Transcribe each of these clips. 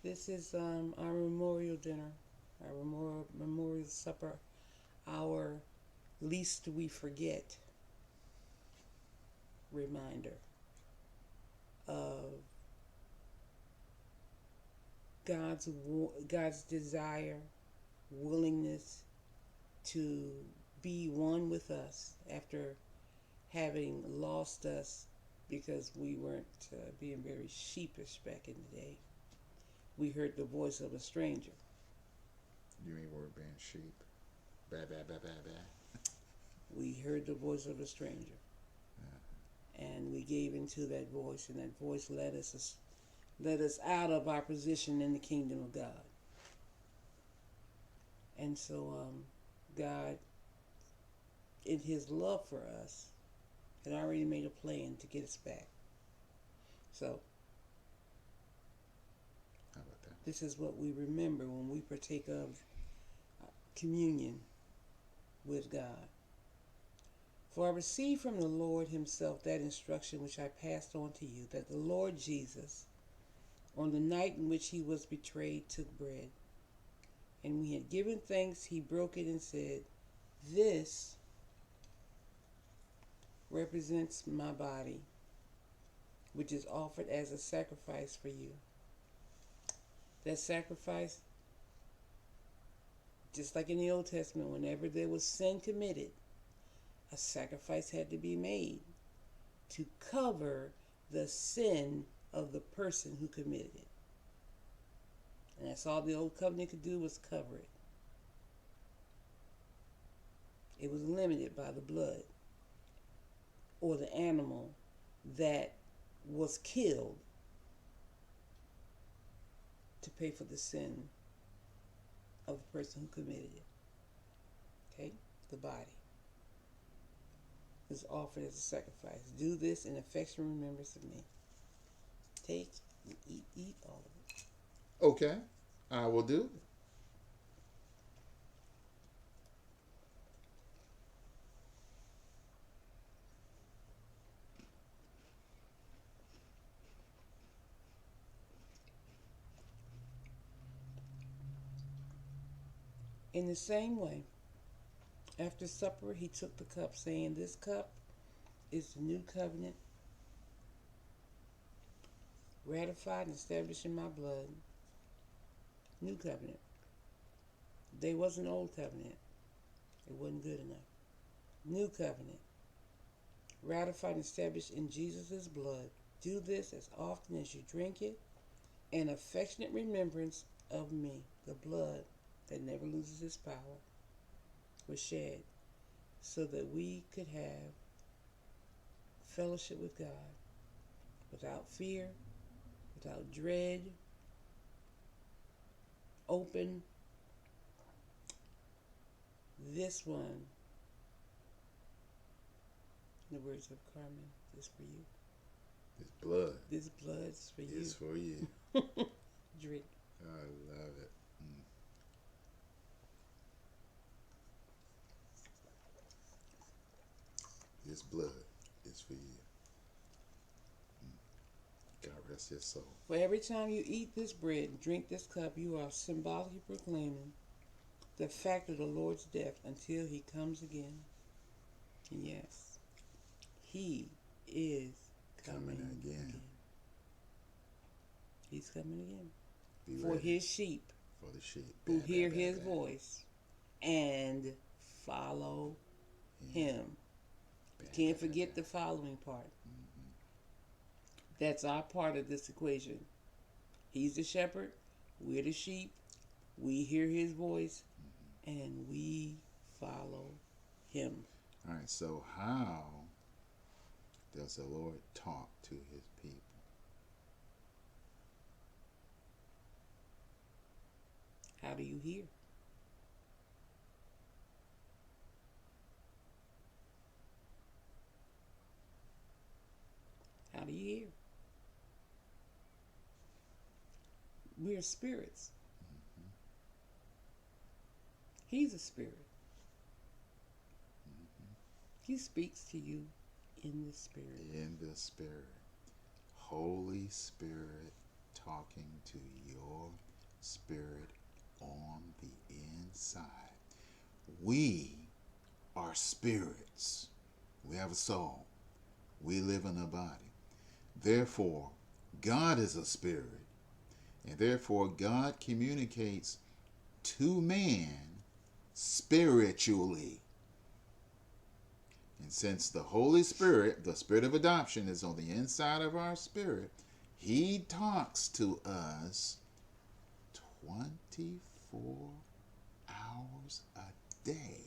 This is our memorial dinner, our memorial supper, our least we forget reminder of God's desire, willingness to be one with us after having lost us because we weren't being very sheepish back in the day. We heard the voice of a stranger. You mean we're being sheep? Bah, bah, bah, bah, bah. We heard the voice of a stranger, and we gave into that voice, and that voice led us out of our position in the kingdom of God. And so, God, in His love for us, had already made a plan to get us back. So, How about that? this is what we remember when we partake of communion with God. For I received from the Lord Himself that instruction which I passed on to you, that the Lord Jesus, on the night in which He was betrayed, took bread. And when He had given thanks, He broke it and said, "This represents my body, which is offered as a sacrifice for you." That sacrifice, just like in the Old Testament, whenever there was sin committed, a sacrifice had to be made to cover the sin of the person who committed it. And that's all the old covenant could do, was cover it. It was limited by the blood or the animal that was killed to pay for the sin of the person who committed it. Okay? The body is offered as a sacrifice. Do this in affectionate remembrance of me. Take and eat all of it. Okay, I will do. In the same way, after supper, he took the cup, saying, "This cup is the new covenant, ratified and established in my blood." New covenant. There was an old covenant. It wasn't good enough. New covenant, ratified and established in Jesus' blood. Do this as often as you drink it in affectionate remembrance of me. The blood that never loses its power was shed so that we could have fellowship with God without fear, without dread, open. This one, in the words of Carmen, is for you. This blood This blood's for you. is for you. Drink. I love it. Mm. This blood is for you. God rest your soul. For every time you eat this bread and drink this cup, you are symbolically proclaiming the fact of the Lord's death until He comes again. And yes, He is coming again. He's coming again. Be For ready His sheep for the sheep who Bah, bah, hear bah, His bah. voice and follow Yeah. Him. Bah, Can't bah, bah, forget bah. the following part. Mhm. That's our part of this equation. He's the shepherd, we're the sheep, we hear His voice, and we follow Him. All right, so how does the Lord talk to His people? How do you hear? How do you hear? We're spirits. Mm-hmm. He's a spirit. Mm-hmm. He speaks to you in the spirit. In the Spirit. Holy Spirit talking to your spirit on the inside. We are spirits. We have a soul. We live in a body. Therefore, God is a spirit. And therefore, God communicates to man spiritually. And since the Holy Spirit, the spirit of adoption, is on the inside of our spirit, he talks to us 24 hours a day.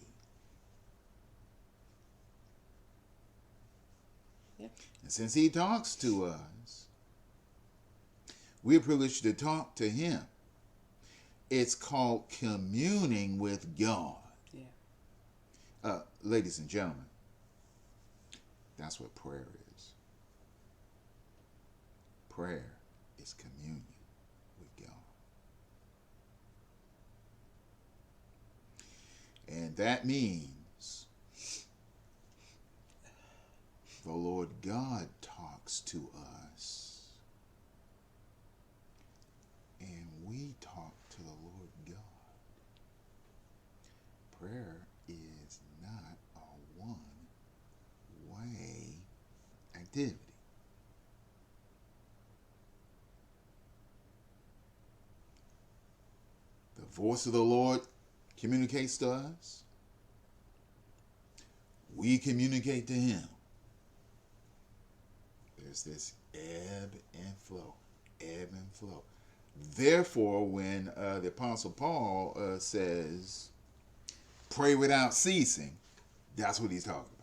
Yep. And since he talks to us, we're privileged to talk to him. It's called communing with God. Yeah. Ladies and gentlemen, that's what prayer is. Prayer is communion with God. And that means the Lord God talks to us, and we talk to the Lord God. Prayer is not a one-way activity. The voice of the Lord communicates to us. We communicate to him. There's this ebb and flow. Ebb and flow. Therefore, when the Apostle Paul says, pray without ceasing, that's what he's talking about.